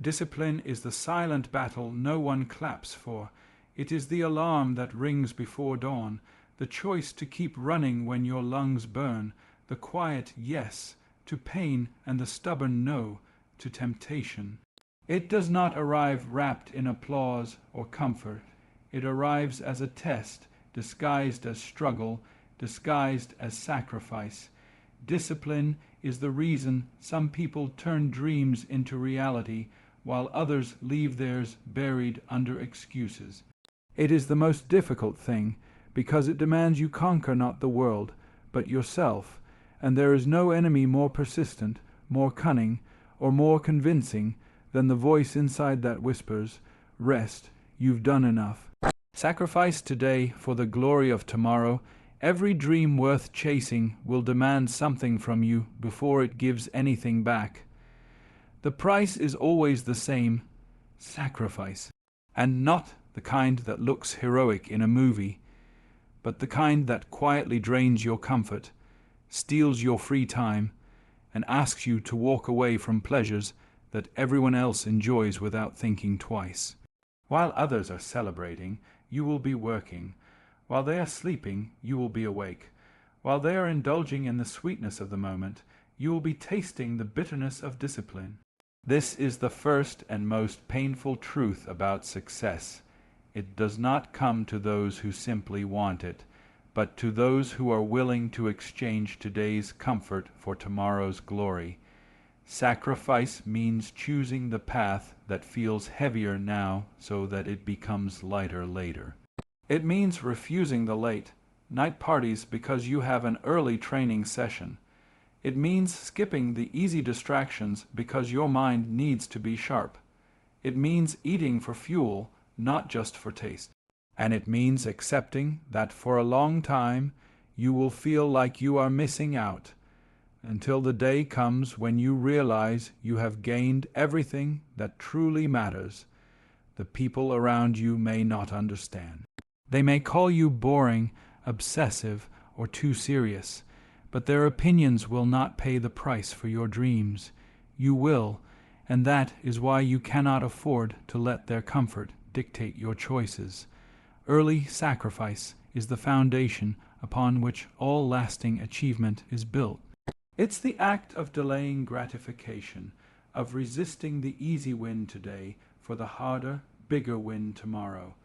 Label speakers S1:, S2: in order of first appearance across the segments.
S1: Discipline is the silent battle no one claps for. It is the alarm that rings before dawn, the choice to keep running when your lungs burn, the quiet yes to pain and the stubborn no to temptation. It does not arrive wrapped in applause or comfort. It arrives as a test, disguised as struggle, disguised as sacrifice. Discipline is the reason some people turn dreams into reality, while others leave theirs buried under excuses. It is the most difficult thing, because it demands you conquer not the world, but yourself, and there is no enemy more persistent, more cunning, or more convincing than the voice inside that whispers, "Rest, you've done enough." Sacrifice today for the glory of tomorrow. Every dream worth chasing will demand something from you before it gives anything back. The price is always the same: sacrifice, and not the kind that looks heroic in a movie, but the kind that quietly drains your comfort, steals your free time, and asks you to walk away from pleasures that everyone else enjoys without thinking twice. While others are celebrating, you will be working. While they are sleeping, you will be awake. While they are indulging in the sweetness of the moment, you will be tasting the bitterness of discipline. This is the first and most painful truth about success. It does not come to those who simply want it, but to those who are willing to exchange today's comfort for tomorrow's glory. Sacrifice means choosing the path that feels heavier now so that it becomes lighter later. It means refusing the late night parties because you have an early training session. It means skipping the easy distractions because your mind needs to be sharp. It means eating for fuel, not just for taste. And it means accepting that for a long time you will feel like you are missing out, until the day comes when you realize you have gained everything that truly matters. The people around you may not understand. They may call you boring, obsessive, or too serious, but their opinions will not pay the price for your dreams. You will, and that is why you cannot afford to let their comfort dictate your choices. Early sacrifice is the foundation upon which all lasting achievement is built. It's the act of delaying gratification, of resisting the easy win today for the harder, bigger win tomorrow.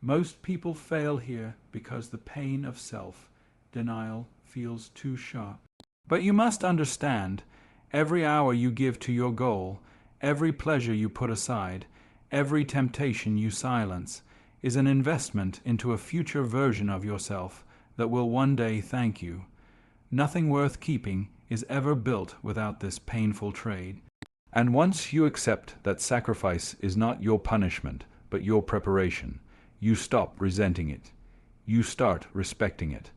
S1: Most people fail here because the pain of self-denial feels too sharp. But you must understand, every hour you give to your goal, every pleasure you put aside, every temptation you silence, is an investment into a future version of yourself that will one day thank you. Nothing worth keeping is ever built without this painful trade. And once you accept that sacrifice is not your punishment, but your preparation, you stop resenting it. You start respecting it.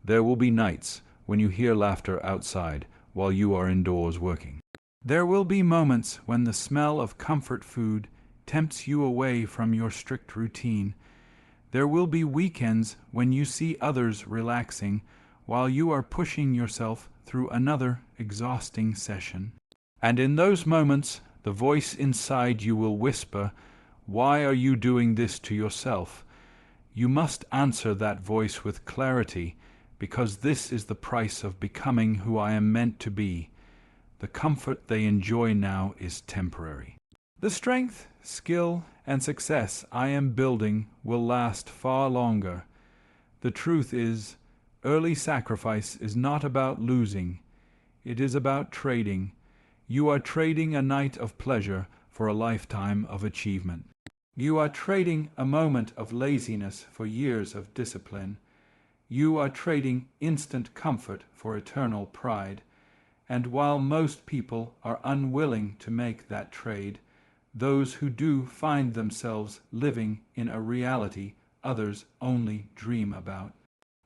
S1: There will be nights when you hear laughter outside while you are indoors working. There will be moments when the smell of comfort food tempts you away from your strict routine. There will be weekends when you see others relaxing while you are pushing yourself through another exhausting session. And in those moments, the voice inside you will whisper, "Why are you doing this to yourself?" You must answer that voice with clarity, because this is the price of becoming who I am meant to be. The comfort they enjoy now is temporary. The strength, skill, and success I am building will last far longer. The truth is, early sacrifice is not about losing. It is about trading. You are trading a night of pleasure for a lifetime of achievement. You are trading a moment of laziness for years of discipline. You are trading instant comfort for eternal pride. And while most people are unwilling to make that trade, those who do find themselves living in a reality others only dream about.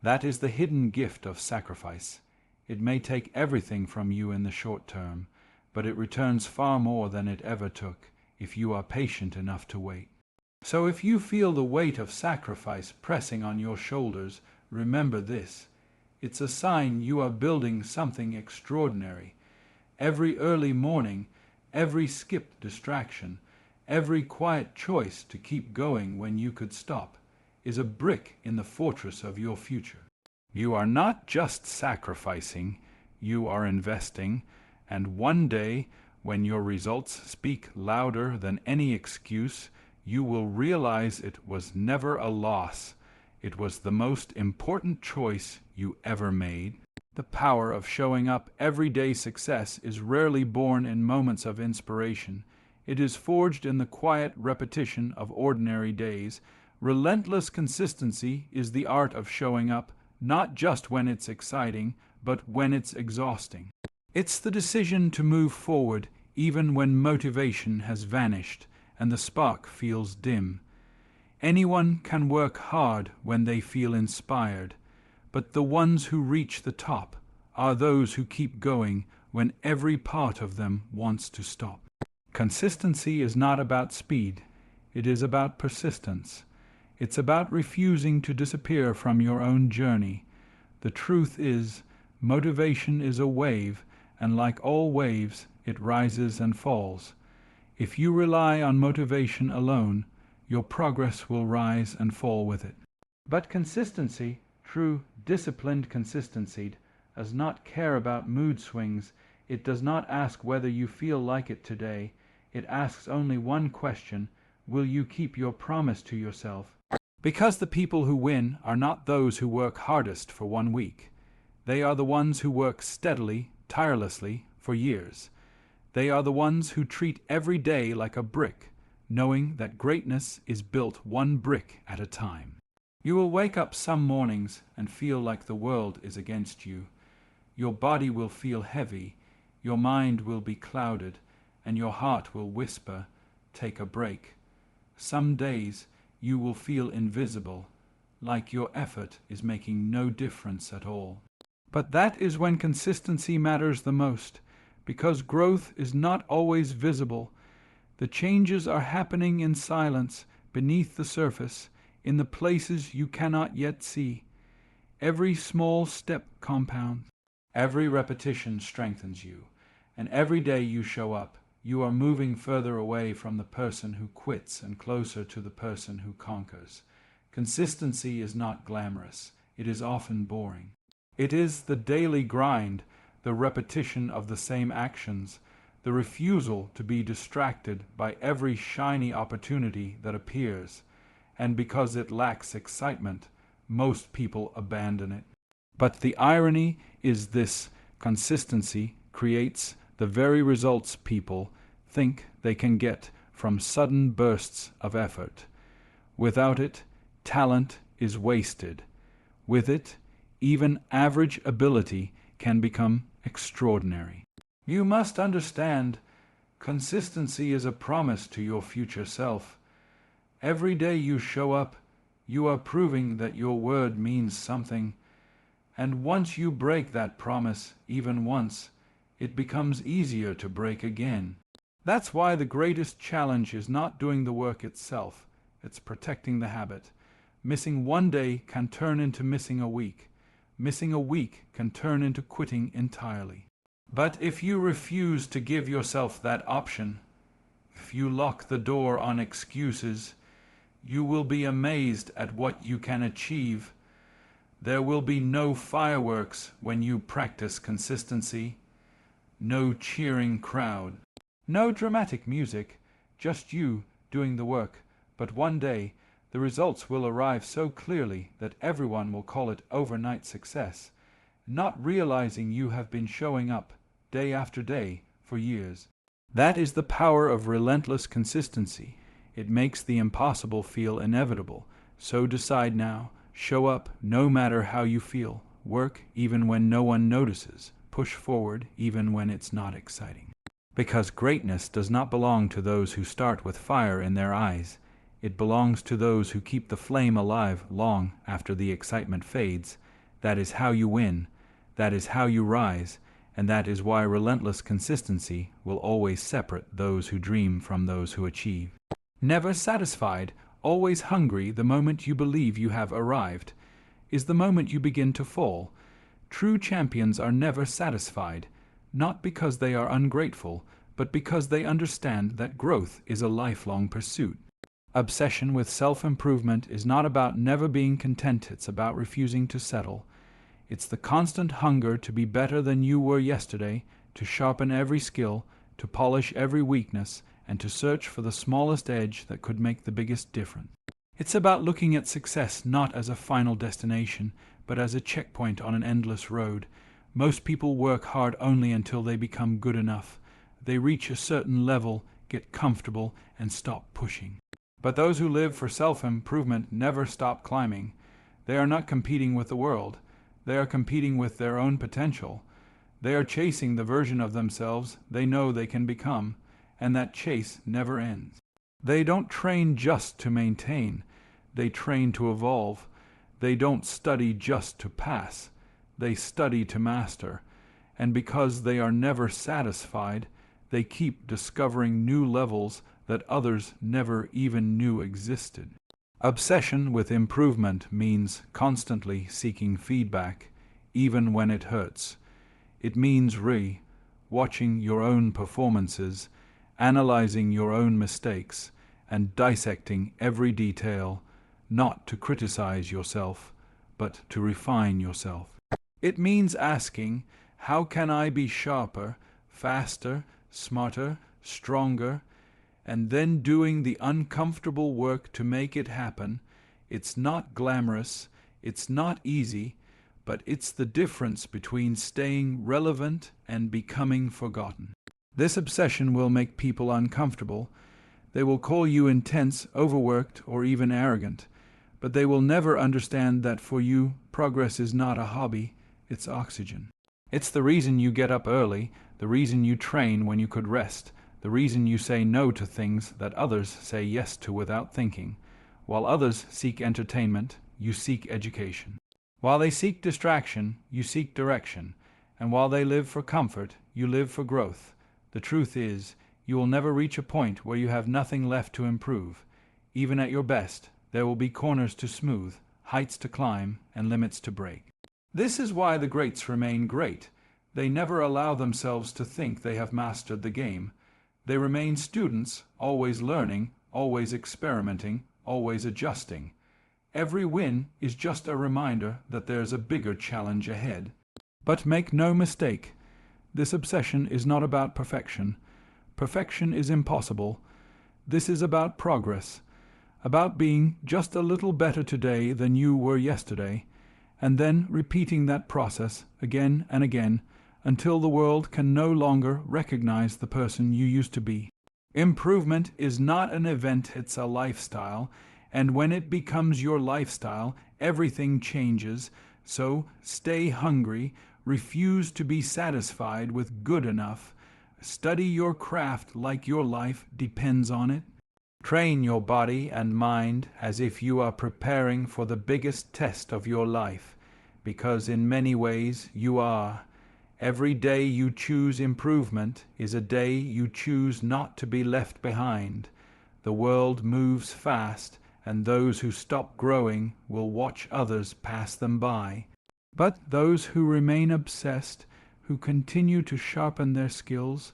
S1: That is the hidden gift of sacrifice. It may take everything from you in the short term, but it returns far more than it ever took if you are patient enough to wait. So if you feel the weight of sacrifice pressing on your shoulders, remember this. It's a sign you are building something extraordinary. Every early morning, every skipped distraction, every quiet choice to keep going when you could stop, is a brick in the fortress of your future. You are not just sacrificing, you are investing, and one day, when your results speak louder than any excuse, you will realize it was never a loss. It was the most important choice you ever made. The power of showing up everyday success is rarely born in moments of inspiration. It is forged in the quiet repetition of ordinary days. Relentless consistency is the art of showing up, not just when it's exciting, but when it's exhausting. It's the decision to move forward even when motivation has vanished and the spark feels dim. Anyone can work hard when they feel inspired, but the ones who reach the top are those who keep going when every part of them wants to stop. Consistency is not about speed, it is about persistence. It's about refusing to disappear from your own journey. The truth is, motivation is a wave, and like all waves, it rises and falls. If you rely on motivation alone, your progress will rise and fall with it. But consistency, true disciplined consistency, does not care about mood swings. It does not ask whether you feel like it today. It asks only one question: will you keep your promise to yourself? Because the people who win are not those who work hardest for 1 week. They are the ones who work steadily, tirelessly, for years. They are the ones who treat every day like a brick, knowing that greatness is built one brick at a time. You will wake up some mornings and feel like the world is against you. Your body will feel heavy, your mind will be clouded, and your heart will whisper, "Take a break." Some days you will feel invisible, like your effort is making no difference at all. But that is when consistency matters the most, because growth is not always visible. The changes are happening in silence, beneath the surface, in the places you cannot yet see. Every small step compounds. Every repetition strengthens you, and every day you show up, you are moving further away from the person who quits and closer to the person who conquers. Consistency is not glamorous. It is often boring. It is the daily grind, the repetition of the same actions, the refusal to be distracted by every shiny opportunity that appears. And because it lacks excitement, most people abandon it. But the irony is this: consistency creates the very results people think they can get from sudden bursts of effort. Without it, talent is wasted. With it, even average ability can become extraordinary. You must understand, consistency is a promise to your future self. Every day you show up, you are proving that your word means something. And once you break that promise, even once, it becomes easier to break again. That's why the greatest challenge is not doing the work itself, it's protecting the habit. Missing one day can turn into missing a week. Missing a week can turn into quitting entirely. But if you refuse to give yourself that option, if you lock the door on excuses, you will be amazed at what you can achieve. There will be no fireworks when you practice consistency, no cheering crowd, no dramatic music, just you doing the work. But one day, the results will arrive so clearly that everyone will call it overnight success, not realizing you have been showing up day after day for years. That is the power of relentless consistency. It makes the impossible feel inevitable. So decide now. Show up no matter how you feel. Work even when no one notices. Push forward even when it's not exciting. Because greatness does not belong to those who start with fire in their eyes. It belongs to those who keep the flame alive long after the excitement fades. That is how you win. That is how you rise. And that is why relentless consistency will always separate those who dream from those who achieve. Never satisfied, always hungry the moment you believe you have arrived, is the moment you begin to fall. True champions are never satisfied, not because they are ungrateful, but because they understand that growth is a lifelong pursuit. Obsession with self-improvement is not about never being content, it's about refusing to settle. It's the constant hunger to be better than you were yesterday, to sharpen every skill, to polish every weakness, and to search for the smallest edge that could make the biggest difference. It's about looking at success not as a final destination, but as a checkpoint on an endless road. Most people work hard only until they become good enough. They reach a certain level, get comfortable, and stop pushing. But those who live for self-improvement never stop climbing. They are not competing with the world. They are competing with their own potential. They are chasing the version of themselves they know they can become, and that chase never ends. They don't train just to maintain. They train to evolve. They don't study just to pass. They study to master. And because they are never satisfied, they keep discovering new levels that others never even knew existed. Obsession with improvement means constantly seeking feedback, even when it hurts. It means watching your own performances, analyzing your own mistakes, and dissecting every detail, not to criticize yourself, but to refine yourself. It means asking, how can I be sharper, faster, smarter, stronger, and then doing the uncomfortable work to make it happen. It's not glamorous, it's not easy, but it's the difference between staying relevant and becoming forgotten. This obsession will make people uncomfortable. They will call you intense, overworked, or even arrogant, but they will never understand that for you, progress is not a hobby, it's oxygen. It's the reason you get up early, the reason you train when you could rest, the reason you say no to things that others say yes to without thinking. While others seek entertainment, you seek education. While they seek distraction, you seek direction. And while they live for comfort, you live for growth. The truth is, you will never reach a point where you have nothing left to improve. Even at your best, there will be corners to smooth, heights to climb, and limits to break. This is why the greats remain great. They never allow themselves to think they have mastered the game. They remain students, always learning, always experimenting, always adjusting. Every win is just a reminder that there's a bigger challenge ahead. But make no mistake, this obsession is not about perfection. Perfection is impossible. This is about progress, about being just a little better today than you were yesterday, and then repeating that process again and again, until the world can no longer recognize the person you used to be. Improvement is not an event, it's a lifestyle, and when it becomes your lifestyle, everything changes. So stay hungry, refuse to be satisfied with good enough, study your craft like your life depends on it. Train your body and mind as if you are preparing for the biggest test of your life, because in many ways you are. Every day you choose improvement is a day you choose not to be left behind. The world moves fast, and those who stop growing will watch others pass them by. But those who remain obsessed, who continue to sharpen their skills,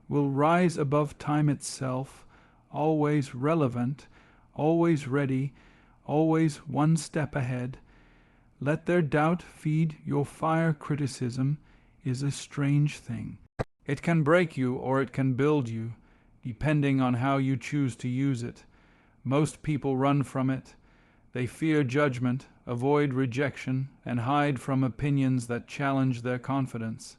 S1: will rise above time itself, always relevant, always ready, always one step ahead. Let their doubt feed your fire. Criticism is a strange thing. It can break you or it can build you, depending on how you choose to use it. Most people run from it. They fear judgment, avoid rejection, and hide from opinions that challenge their confidence.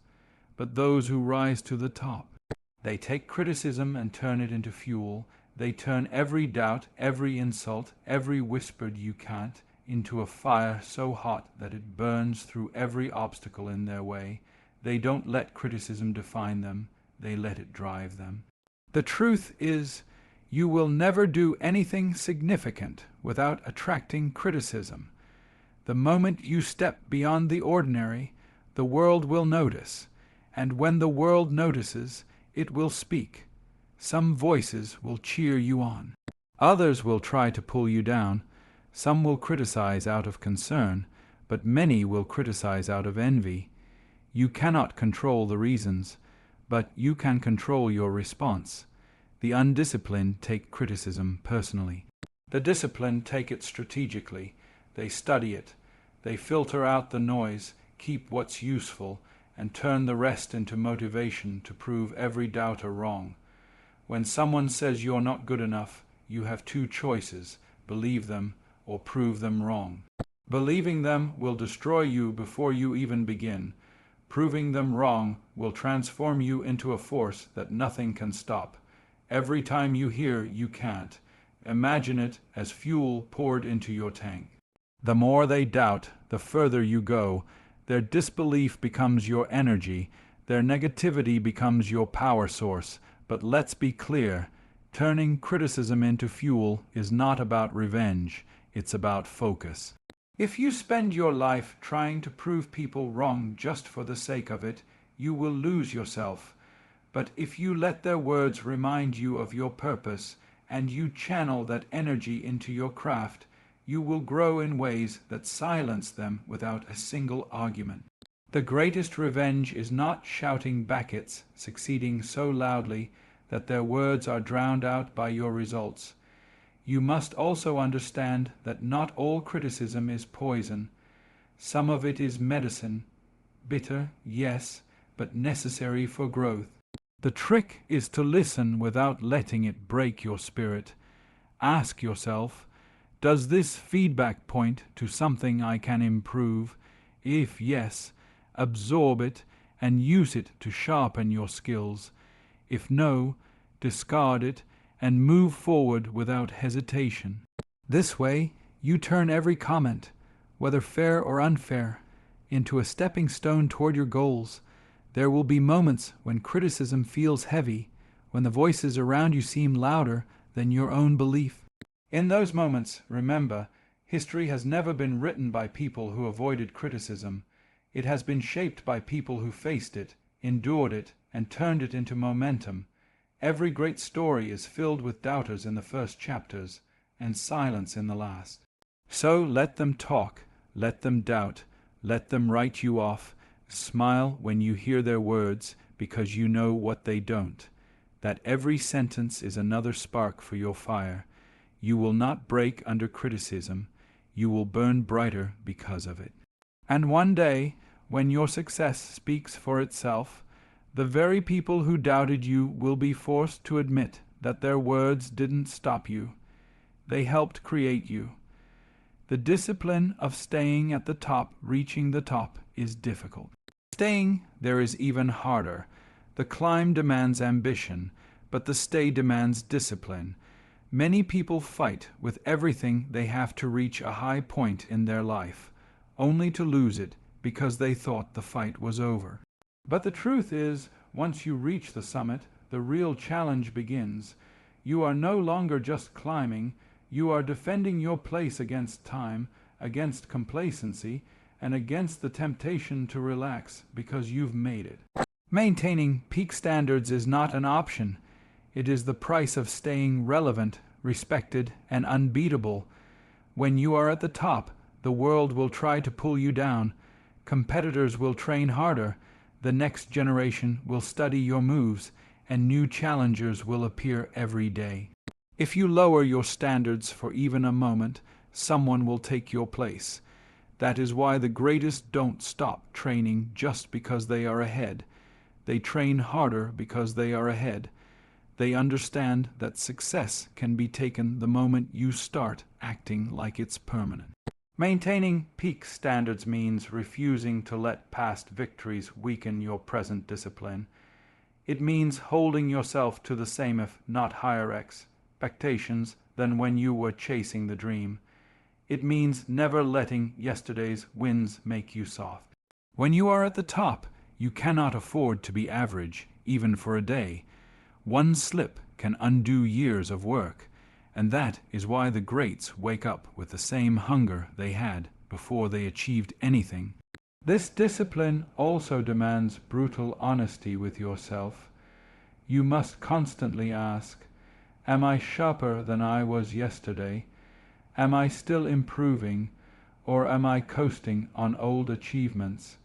S1: But those who rise to the top, they take criticism and turn it into fuel. They turn every doubt, every insult, every whispered "you can't" into a fire so hot that it burns through every obstacle in their way. They don't let criticism define them, they let it drive them. The truth is, you will never do anything significant without attracting criticism. The moment you step beyond the ordinary, the world will notice, and when the world notices, it will speak. Some voices will cheer you on. Others will try to pull you down. Some will criticize out of concern, but many will criticize out of envy. You cannot control the reasons, but you can control your response. The undisciplined take criticism personally. The disciplined take it strategically. They study it. They filter out the noise, keep what's useful, and turn the rest into motivation to prove every doubter wrong. When someone says you're not good enough, you have two choices: believe them or prove them wrong. Believing them will destroy you before you even begin. Proving them wrong will transform you into a force that nothing can stop. Every time you hear you can't, imagine it as fuel poured into your tank. The more they doubt, the further you go. Their disbelief becomes your energy. Their negativity becomes your power source. But let's be clear, turning criticism into fuel is not about revenge. It's about focus. If you spend your life trying to prove people wrong just for the sake of it, you will lose yourself. But if you let their words remind you of your purpose, and you channel that energy into your craft, you will grow in ways that silence them without a single argument. The greatest revenge is not shouting Becketts, succeeding so loudly that their words are drowned out by your results. You must also understand that not all criticism is poison. Some of it is medicine, bitter, yes, but necessary for growth. The trick is to listen without letting it break your spirit. Ask yourself, does this feedback point to something I can improve? If yes, absorb it and use it to sharpen your skills. If no, discard it and move forward without hesitation. This way, you turn every comment, whether fair or unfair, into a stepping stone toward your goals. There will be moments when criticism feels heavy, when the voices around you seem louder than your own belief. In those moments, remember, history has never been written by people who avoided criticism. It has been shaped by people who faced it, endured it, and turned it into momentum. Every great story is filled with doubters in the first chapters, and silence in the last. So let them talk, let them doubt, let them write you off. Smile when you hear their words, because you know what they don't. That every sentence is another spark for your fire. You will not break under criticism. You will burn brighter because of it. And one day, when your success speaks for itself, the very people who doubted you will be forced to admit that their words didn't stop you. They helped create you. The discipline of staying at the top, reaching the top, is difficult. Staying there is even harder. The climb demands ambition, but the stay demands discipline. Many people fight with everything they have to reach a high point in their life, only to lose it because they thought the fight was over. But the truth is, once you reach the summit, the real challenge begins. You are no longer just climbing, you are defending your place against time, against complacency, and against the temptation to relax because you've made it. Maintaining peak standards is not an option. It is the price of staying relevant, respected, and unbeatable. When you are at the top, the world will try to pull you down. Competitors will train harder. The next generation will study your moves, and new challengers will appear every day. If you lower your standards for even a moment, someone will take your place. That is why the greatest don't stop training just because they are ahead. They train harder because they are ahead. They understand that success can be taken the moment you start acting like it's permanent. Maintaining peak standards means refusing to let past victories weaken your present discipline. It means holding yourself to the same, if not higher, expectations than when you were chasing the dream. It means never letting yesterday's wins make you soft. When you are at the top, you cannot afford to be average, even for a day. One slip can undo years of work. And that is why the greats wake up with the same hunger they had before they achieved anything. This discipline also demands brutal honesty with yourself. You must constantly ask, am I sharper than I was yesterday? Am I still improving, or am I coasting on old achievements?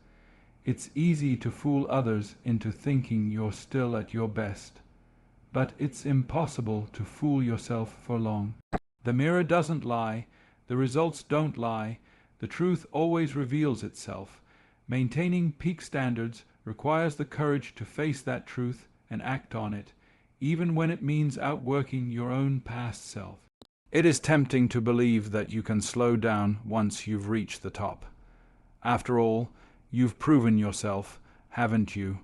S1: It's easy to fool others into thinking you're still at your best, but it's impossible to fool yourself for long. The mirror doesn't lie, the results don't lie, the truth always reveals itself. Maintaining peak standards requires the courage to face that truth and act on it, even when it means outworking your own past self. It is tempting to believe that you can slow down once you've reached the top. After all, you've proven yourself, haven't you?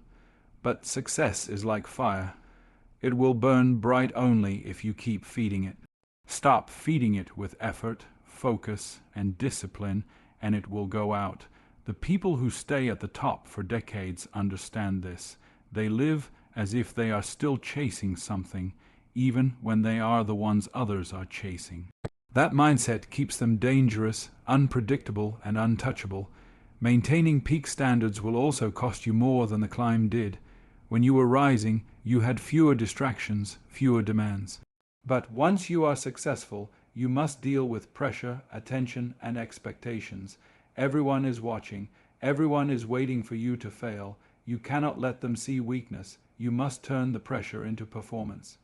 S1: But success is like fire. It will burn bright only if you keep feeding it. Stop feeding it with effort, focus, and discipline, and it will go out. The people who stay at the top for decades understand this. They live as if they are still chasing something, even when they are the ones others are chasing. That mindset keeps them dangerous, unpredictable, and untouchable. Maintaining peak standards will also cost you more than the climb did. When you were rising, you had fewer distractions, fewer demands. But once you are successful, you must deal with pressure, attention, and expectations. Everyone is watching. Everyone is waiting for you to fail. You cannot let them see weakness. You must turn the pressure into performance.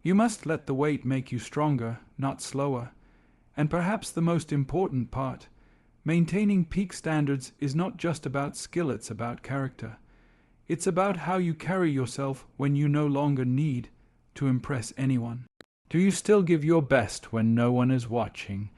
S1: You must let the weight make you stronger, not slower. And perhaps the most important part, maintaining peak standards is not just about skill, it's about character. It's about how you carry yourself when you no longer need to impress anyone. Do you still give your best when no one is watching?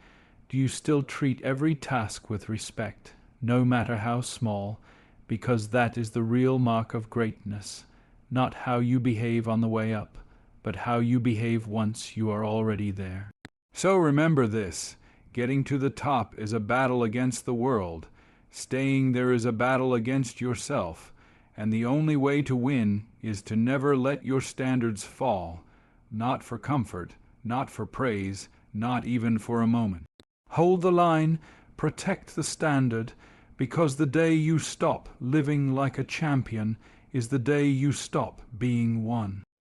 S1: Do you still treat every task with respect, no matter how small, because that is the real mark of greatness, not how you behave on the way up, but how you behave once you are already there. So remember this, getting to the top is a battle against the world. Staying there is a battle against yourself, and the only way to win is to never let your standards fall, not for comfort, not for praise, not even for a moment. Hold the line, protect the standard, because the day you stop living like a champion is the day you stop being one.